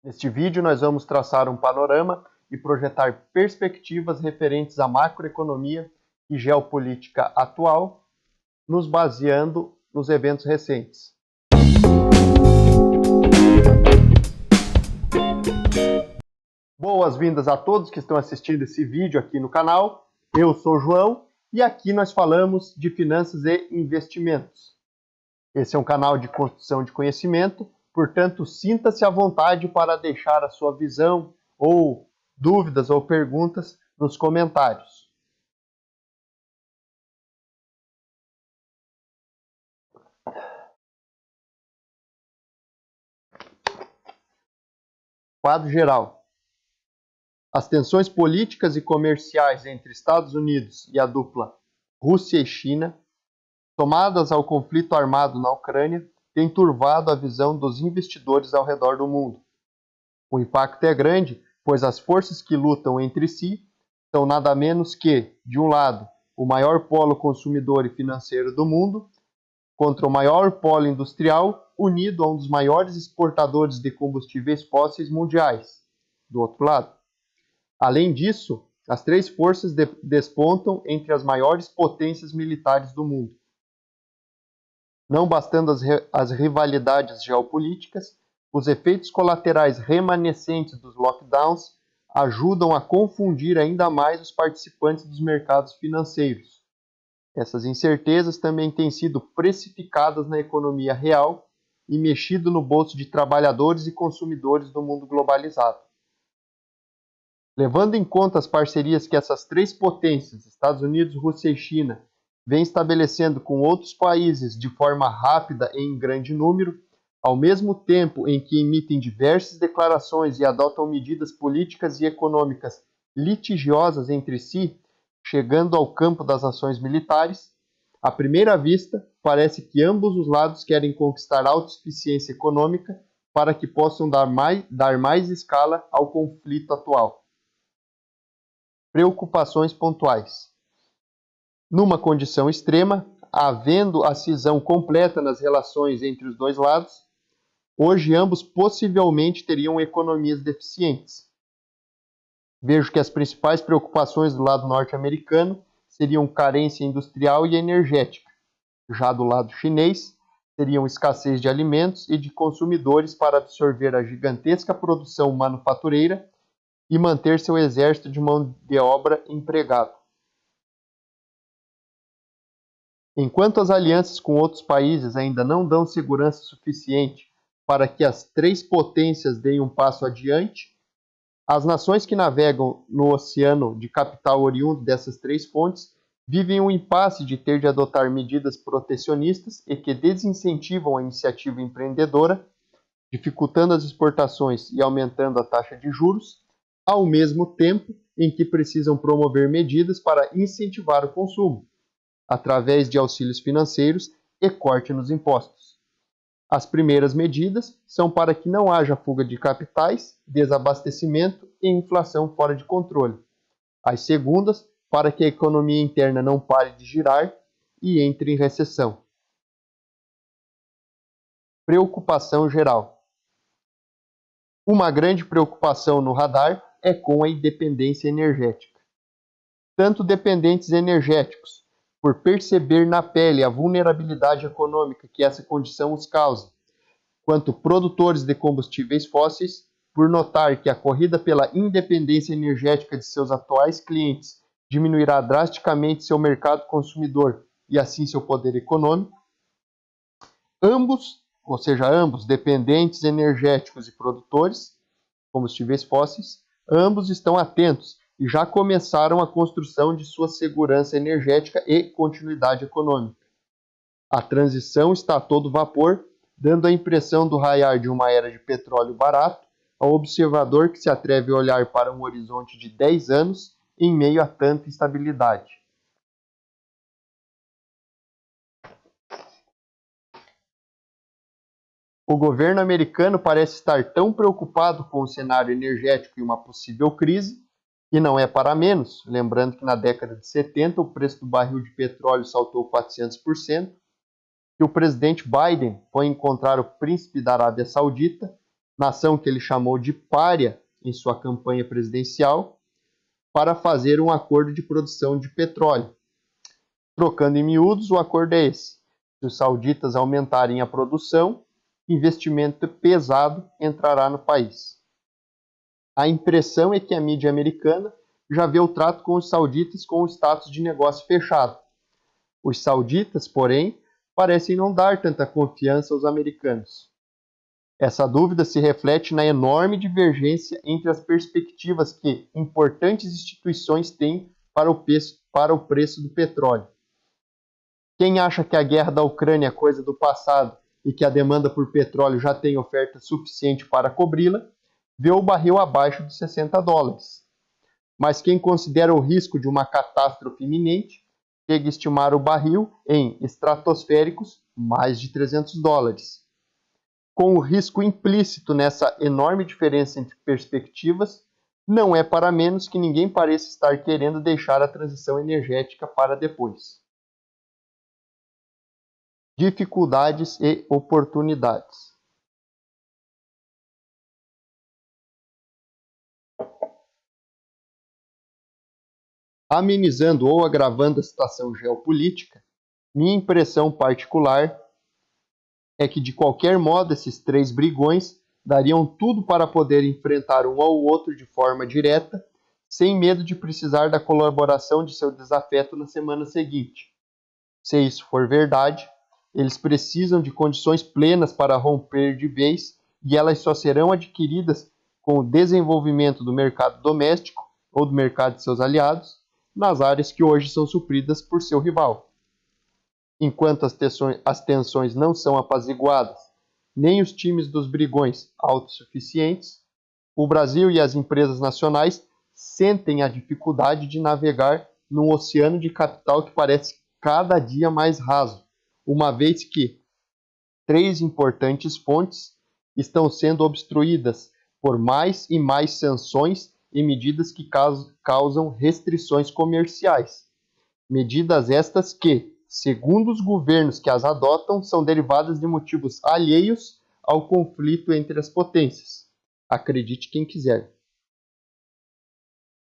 Neste vídeo, nós vamos traçar um panorama e projetar perspectivas referentes à macroeconomia e geopolítica atual, nos baseando nos eventos recentes. Boas-vindas a todos que estão assistindo esse vídeo aqui no canal. Eu sou o João e aqui nós falamos de finanças e investimentos. Esse é um canal de construção de conhecimento, portanto, sinta-se à vontade para deixar a sua visão ou dúvidas ou perguntas nos comentários. Quadro geral. As tensões políticas e comerciais entre Estados Unidos e a dupla Rússia e China, somadas ao conflito armado na Ucrânia, têm turvado a visão dos investidores ao redor do mundo. O impacto é grande, pois as forças que lutam entre si são nada menos que, de um lado, o maior polo consumidor e financeiro do mundo, contra o maior polo industrial, unido a um dos maiores exportadores de combustíveis fósseis mundiais, do outro lado. Além disso, as três forças despontam entre as maiores potências militares do mundo. Não bastando as rivalidades geopolíticas, os efeitos colaterais remanescentes dos lockdowns ajudam a confundir ainda mais os participantes dos mercados financeiros. Essas incertezas também têm sido precificadas na economia real e mexido no bolso de trabalhadores e consumidores do mundo globalizado. Levando em conta as parcerias que essas três potências, Estados Unidos, Rússia e China, vêm estabelecendo com outros países de forma rápida e em grande número, ao mesmo tempo em que emitem diversas declarações e adotam medidas políticas e econômicas litigiosas entre si, chegando ao campo das ações militares, à primeira vista, parece que ambos os lados querem conquistar autossuficiência econômica para que possam dar mais escala ao conflito atual. Preocupações pontuais. Numa condição extrema, havendo a cisão completa nas relações entre os dois lados, hoje ambos possivelmente teriam economias deficientes. Vejo que as principais preocupações do lado norte-americano seriam carência industrial e energética. Já do lado chinês, seriam escassez de alimentos e de consumidores para absorver a gigantesca produção manufatureira e manter seu exército de mão de obra empregado. Enquanto as alianças com outros países ainda não dão segurança suficiente para que as três potências deem um passo adiante, as nações que navegam no oceano de capital oriundo dessas três fontes vivem um impasse de ter de adotar medidas protecionistas e que desincentivam a iniciativa empreendedora, dificultando as exportações e aumentando a taxa de juros, ao mesmo tempo em que precisam promover medidas para incentivar o consumo, através de auxílios financeiros e corte nos impostos. As primeiras medidas são para que não haja fuga de capitais, desabastecimento e inflação fora de controle. As segundas, para que a economia interna não pare de girar e entre em recessão. Preocupação geral. Uma grande preocupação no radar é com a independência energética. Tanto dependentes energéticos, por perceber na pele a vulnerabilidade econômica que essa condição os causa, quanto produtores de combustíveis fósseis, por notar que a corrida pela independência energética de seus atuais clientes diminuirá drasticamente seu mercado consumidor e assim seu poder econômico. Ambos, dependentes energéticos e produtores, combustíveis fósseis, ambos estão atentos e já começaram a construção de sua segurança energética e continuidade econômica. A transição está a todo vapor, dando a impressão do raiar de uma era de petróleo barato ao observador que se atreve a olhar para um horizonte de 10 anos em meio a tanta instabilidade. O governo americano parece estar tão preocupado com o cenário energético e uma possível crise, e não é para menos, lembrando que na década de 70 o preço do barril de petróleo saltou 400%, que o presidente Biden foi encontrar o príncipe da Arábia Saudita nação que ele chamou de pária em sua campanha presidencial, para fazer um acordo de produção de petróleo. Trocando em miúdos, o acordo é esse: se os sauditas aumentarem a produção, investimento pesado entrará no país. A impressão é que a mídia americana já vê o trato com os sauditas com o status de negócio fechado. Os sauditas, porém, parecem não dar tanta confiança aos americanos. Essa dúvida se reflete na enorme divergência entre as perspectivas que importantes instituições têm para o preço do petróleo. Quem acha que a guerra da Ucrânia é coisa do passado e que a demanda por petróleo já tem oferta suficiente para cobri-la, vê o barril abaixo de $60. Mas quem considera o risco de uma catástrofe iminente, chega a estimar o barril em estratosféricos mais de $300. Com o risco implícito nessa enorme diferença entre perspectivas, não é para menos que ninguém pareça estar querendo deixar a transição energética para depois. Dificuldades e oportunidades. Amenizando ou agravando a situação geopolítica, minha impressão particular é que, de qualquer modo, esses três brigões dariam tudo para poder enfrentar um ao outro de forma direta, sem medo de precisar da colaboração de seu desafeto na semana seguinte. Se isso for verdade, eles precisam de condições plenas para romper de vez, e elas só serão adquiridas com o desenvolvimento do mercado doméstico ou do mercado de seus aliados, nas áreas que hoje são supridas por seu rival. Enquanto as tensões não são apaziguadas, nem os times dos brigões autossuficientes, o Brasil e as empresas nacionais sentem a dificuldade de navegar num oceano de capital que parece cada dia mais raso, uma vez que três importantes fontes estão sendo obstruídas por mais e mais sanções e medidas que causam restrições comerciais. Medidas estas que, segundo os governos que as adotam, são derivadas de motivos alheios ao conflito entre as potências. Acredite quem quiser.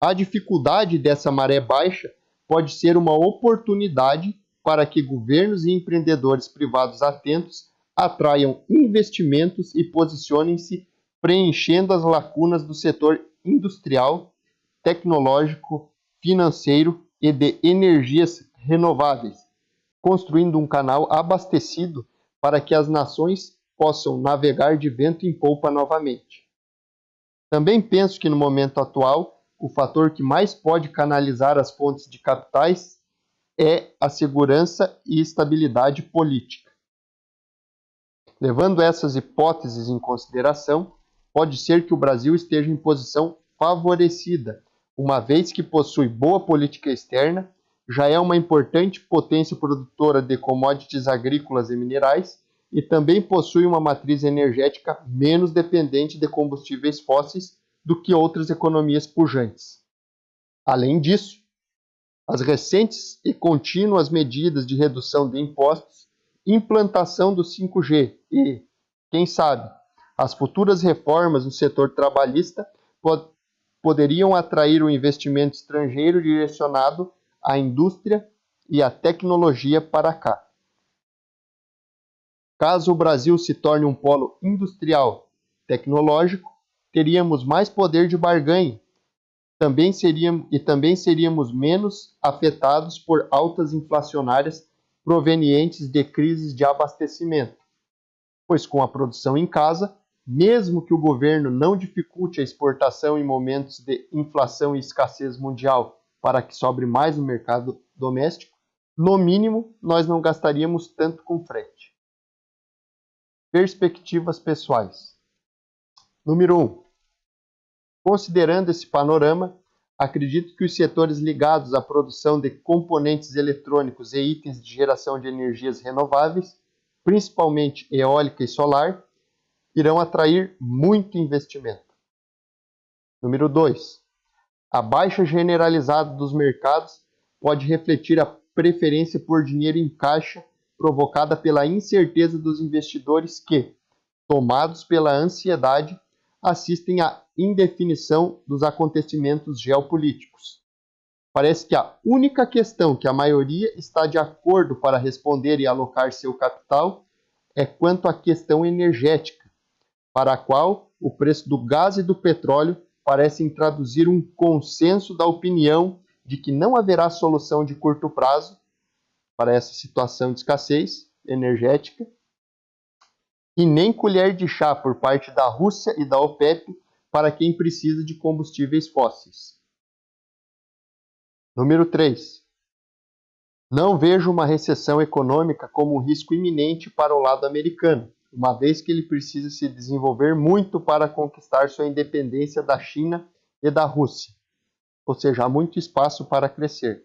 A dificuldade dessa maré baixa pode ser uma oportunidade para que governos e empreendedores privados atentos atraiam investimentos e posicionem-se preenchendo as lacunas do setor industrial, tecnológico, financeiro e de energias renováveis, construindo um canal abastecido para que as nações possam navegar de vento em polpa novamente. Também penso que no momento atual, o fator que mais pode canalizar as fontes de capitais é a segurança e estabilidade política. Levando essas hipóteses em consideração, pode ser que o Brasil esteja em posição favorecida, uma vez que possui boa política externa, já é uma importante potência produtora de commodities agrícolas e minerais e também possui uma matriz energética menos dependente de combustíveis fósseis do que outras economias pujantes. Além disso, as recentes e contínuas medidas de redução de impostos, implantação do 5G e, quem sabe, as futuras reformas no setor trabalhista poderiam atrair o investimento estrangeiro direcionado à indústria e à tecnologia para cá. Caso o Brasil se torne um polo industrial, tecnológico, teríamos mais poder de barganha. Também seríamos menos afetados por altas inflacionárias provenientes de crises de abastecimento, pois com a produção em casa, mesmo que o governo não dificulte a exportação em momentos de inflação e escassez mundial para que sobre mais no mercado doméstico, no mínimo nós não gastaríamos tanto com frete. Perspectivas pessoais. Número 1. Considerando esse panorama, acredito que os setores ligados à produção de componentes eletrônicos e itens de geração de energias renováveis, principalmente eólica e solar, irão atrair muito investimento. Número 2. A baixa generalizada dos mercados pode refletir a preferência por dinheiro em caixa provocada pela incerteza dos investidores que, tomados pela ansiedade, assistem à indefinição dos acontecimentos geopolíticos. Parece que a única questão que a maioria está de acordo para responder e alocar seu capital é quanto à questão energética, para a qual o preço do gás e do petróleo parecem traduzir um consenso da opinião de que não haverá solução de curto prazo para essa situação de escassez energética e nem colher de chá por parte da Rússia e da OPEP para quem precisa de combustíveis fósseis. Número 3. Não vejo uma recessão econômica como um risco iminente para o lado americano, uma vez que ele precisa se desenvolver muito para conquistar sua independência da China e da Rússia, ou seja, há muito espaço para crescer.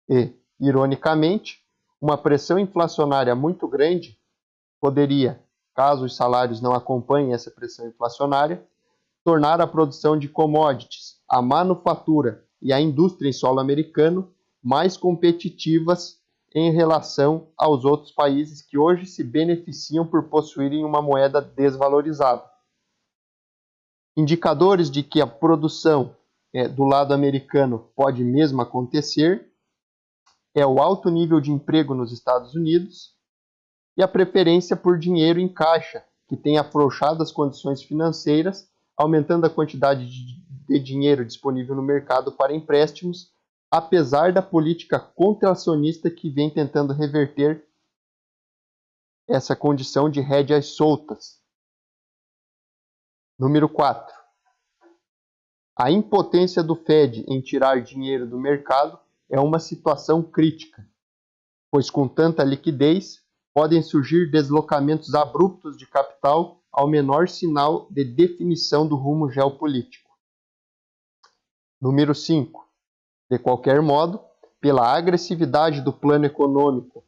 E, ironicamente, uma pressão inflacionária muito grande poderia, caso os salários não acompanhem essa pressão inflacionária, tornar a produção de commodities, a manufatura e a indústria em solo americano mais competitivas em relação aos outros países que hoje se beneficiam por possuírem uma moeda desvalorizada. Indicadores de que a produção do lado americano pode mesmo acontecer é o alto nível de emprego nos Estados Unidos e a preferência por dinheiro em caixa, que tem afrouxado as condições financeiras, aumentando a quantidade de dinheiro disponível no mercado para empréstimos, apesar da política contracionista que vem tentando reverter essa condição de rédeas soltas. Número 4. A impotência do Fed em tirar dinheiro do mercado é uma situação crítica, pois com tanta liquidez podem surgir deslocamentos abruptos de capital ao menor sinal de definição do rumo geopolítico. Número 5. De qualquer modo, pela agressividade do plano econômico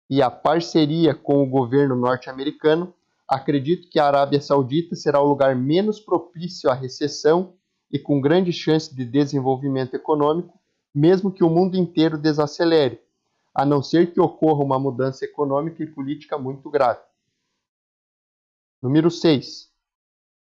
e a parceria com o governo norte-americano, acredito que a Arábia Saudita será o lugar menos propício à recessão e com grande chance de desenvolvimento econômico, mesmo que o mundo inteiro desacelere, a não ser que ocorra uma mudança econômica e política muito grave. Número 6.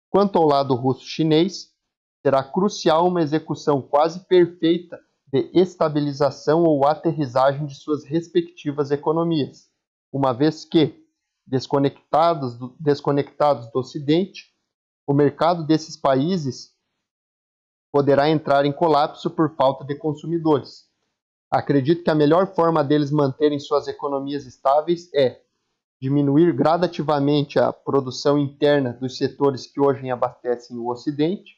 Quanto ao lado russo-chinês, será crucial uma execução quase perfeita de estabilização ou aterrissagem de suas respectivas economias, uma vez que, desconectados do Ocidente, o mercado desses países poderá entrar em colapso por falta de consumidores. Acredito que a melhor forma deles manterem suas economias estáveis é diminuir gradativamente a produção interna dos setores que hoje abastecem o Ocidente,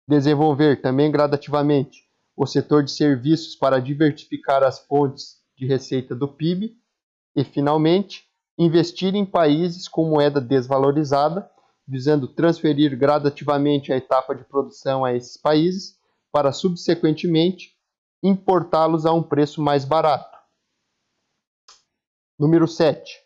desenvolver também gradativamente o setor de serviços para diversificar as fontes de receita do PIB e, finalmente, investir em países com moeda desvalorizada, visando transferir gradativamente a etapa de produção a esses países para, subsequentemente, importá-los a um preço mais barato. Número 7.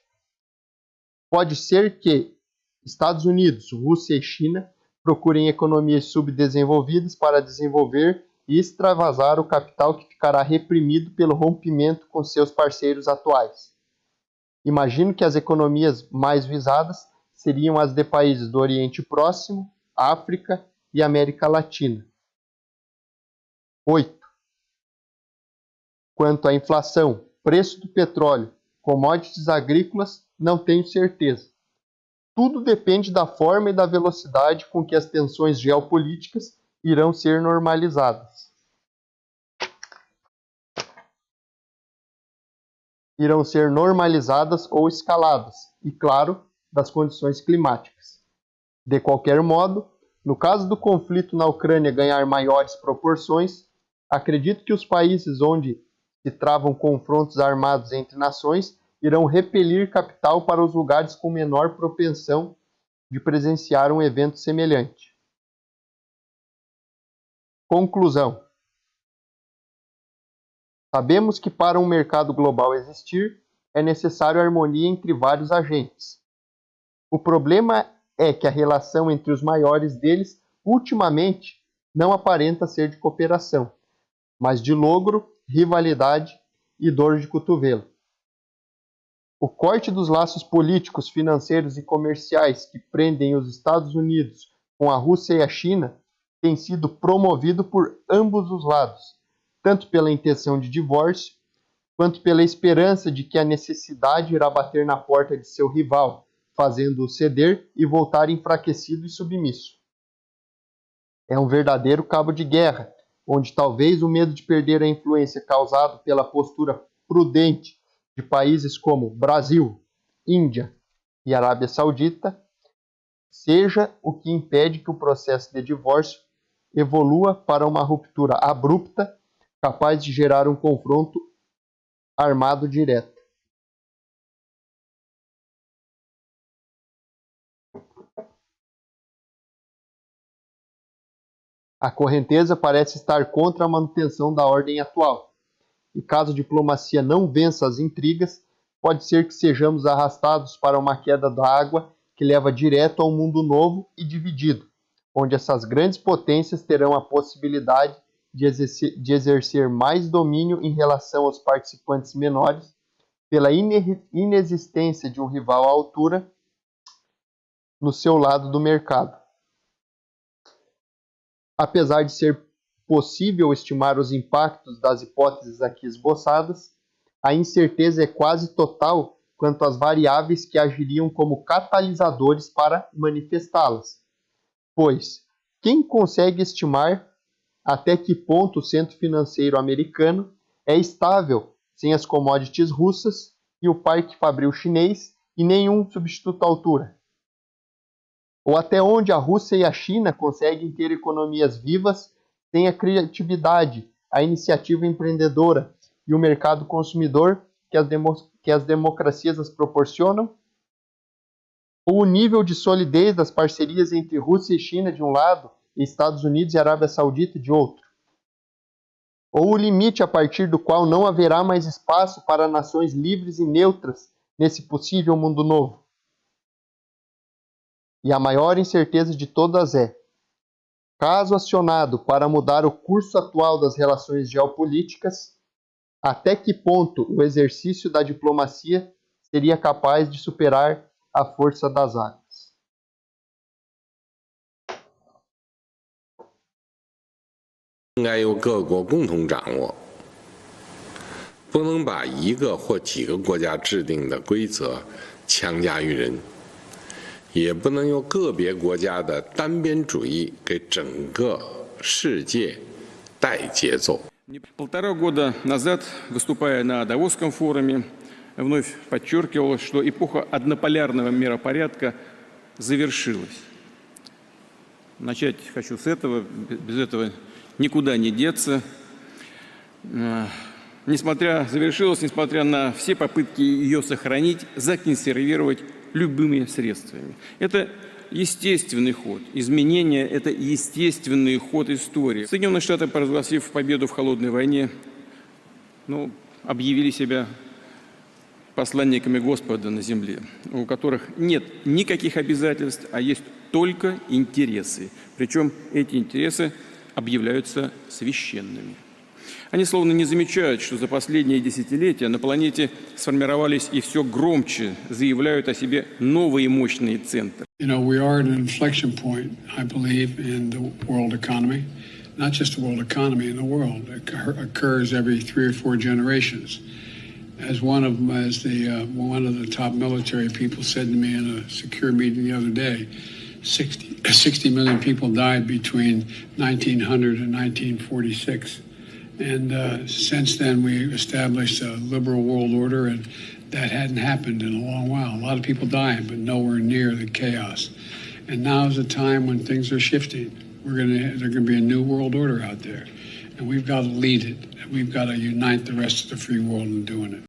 Pode ser que Estados Unidos, Rússia e China procurem economias subdesenvolvidas para desenvolver e extravasar o capital que ficará reprimido pelo rompimento com seus parceiros atuais. Imagino que as economias mais visadas seriam as de países do Oriente Próximo, África e América Latina. 8. Quanto à inflação, preço do petróleo, commodities agrícolas, não tenho certeza. Tudo depende da forma e da velocidade com que as tensões geopolíticas irão ser normalizadas. Irão ser normalizadas ou escaladas, e, claro, das condições climáticas. De qualquer modo, no caso do conflito na Ucrânia ganhar maiores proporções, acredito que os países onde se travam confrontos armados entre nações irão repelir capital para os lugares com menor propensão de presenciar um evento semelhante. Conclusão. Sabemos que para um mercado global existir, é necessário harmonia entre vários agentes. O problema é que a relação entre os maiores deles, ultimamente, não aparenta ser de cooperação, mas de logro, rivalidade e dor de cotovelo. O corte dos laços políticos, financeiros e comerciais que prendem os Estados Unidos com a Rússia e a China tem sido promovido por ambos os lados, tanto pela intenção de divórcio, quanto pela esperança de que a necessidade irá bater na porta de seu rival, fazendo-o ceder e voltar enfraquecido e submisso. É um verdadeiro cabo de guerra, onde talvez o medo de perder a influência causado pela postura prudente de países como Brasil, Índia e Arábia Saudita seja o que impede que o processo de divórcio evolua para uma ruptura abrupta, capaz de gerar um confronto armado direto. A correnteza parece estar contra a manutenção da ordem atual, e caso a diplomacia não vença as intrigas, pode ser que sejamos arrastados para uma queda da água que leva direto ao mundo novo e dividido, onde essas grandes potências terão a possibilidade de exercer mais domínio em relação aos participantes menores, pela inexistência de um rival à altura no seu lado do mercado. Apesar de ser possível estimar os impactos das hipóteses aqui esboçadas, a incerteza é quase total quanto às variáveis que agiriam como catalisadores para manifestá-las. Pois, quem consegue estimar até que ponto o centro financeiro americano é estável sem as commodities russas e o parque fabril chinês e nenhum substituto à altura? Ou até onde a Rússia e a China conseguem ter economias vivas sem a criatividade, a iniciativa empreendedora e o mercado consumidor que as democracias as proporcionam? Ou o nível de solidez das parcerias entre Rússia e China de um lado e Estados Unidos e Arábia Saudita de outro? Ou o limite a partir do qual não haverá mais espaço para nações livres e neutras nesse possível mundo novo? E a maior incerteza de todas é: caso acionado para mudar o curso atual das relações geopolíticas, até que ponto o exercício da diplomacia seria capaz de superar a força das águas?应该由各国共同掌握，不能把一个或几个国家制定的规则强加于人，也不能由个别国家的单边主义给整个世界带节奏。Полтора года назад, выступая на Давосском форуме, вновь подчеркивал, что эпоха однополярного миропорядка завершилась. Начать хочу с этого, без этого никуда не деться. Завершилась, несмотря на все попытки ее сохранить, законсервировать любыми средствами. Это естественный ход. Изменения – это естественный ход истории. Соединенные Штаты, провозгласив победу в холодной войне, объявили себя посланниками Господа на земле, у которых нет никаких обязательств, а есть только интересы. Причем эти интересы объявляются священными. Они словно не замечают, что за последние десятилетия на планете сформировались и все громче заявляют о себе новые мощные центры. We are at an inflection point, I believe, in the world economy. Not just the world economy, in the world. It occurs every 3 or 4 generations. As one of the top military people said to me in a secure meeting the other day, 60 million people died between 1900 and 1946. And since then, we established a liberal world order, and that hadn't happened in a long while. A lot of people dying, but nowhere near the chaos. And now is a time when things are shifting. There's going to be a new world order out there, and we've got to lead it. We've got to unite the rest of the free world in doing it.